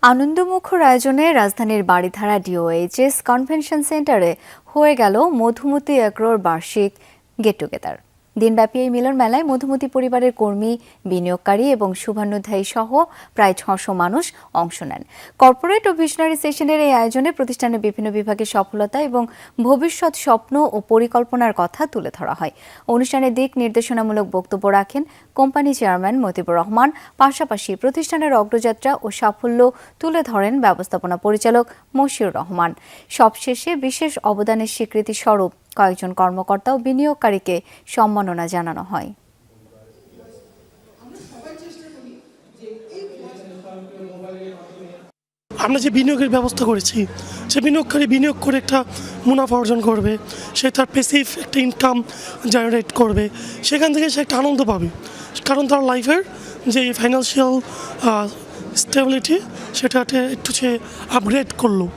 আনন্দমুখর আয়োজনে রাজধানীর Baridhara DOHS convention সেন্টারে হয়ে গেল মধুমতি অ্যাগ্রোর বার্ষিক গেট টুগেদার। দিনব্যাপী এই মিলন মেলায় মধুমতি পরিবারের কর্মী, বিনিয়োগকারী এবং শুভানুধ্যায়ী সহ প্রায় ৬০০ মানুষ অংশ নেন। কর্পোরেট ও ভিশনারি সেশনের এই আয়োজনে প্রতিষ্ঠানের বিভিন্ন বিভাগের সফলতা এবং ভবিষ্যৎ স্বপ্ন ও পরিকল্পনার কথা তুলে ধরা হয়। অনুষ্ঠানে দিক নির্দেশনামূলক বক্তব্য রাখেন কোম্পানি চেয়ারম্যান মতিবুর রহমান। পাশাপাশি প্রতিষ্ঠানের অগ্রযাত্রা ও সাফল্য তুলে ধরেন ব্যবস্থাপনা পরিচালক মশিউর রহমান। সবশেষে বিশেষ অবদানের স্বীকৃতি স্বরূপ কয়েকজন কর্মকর্তা ও বিনিয়োগকারীকে সম্মাননা জানানো হয়। আমরা যে বিনিয়োগের ব্যবস্থা করেছি, সে বিনিয়োগকারী বিনিয়োগ করে একটা মুনাফা অর্জন করবে, সে তার প্যাসিভ একটা ইনকাম জেনারেট করবে, সেখান থেকে সে একটা আনন্দ পাবে, কারণ তার লাইফের যে ফাইন্যান্সিয়াল স্টেবিলিটি সেটাতে একটু সে আপগ্রেড করলো।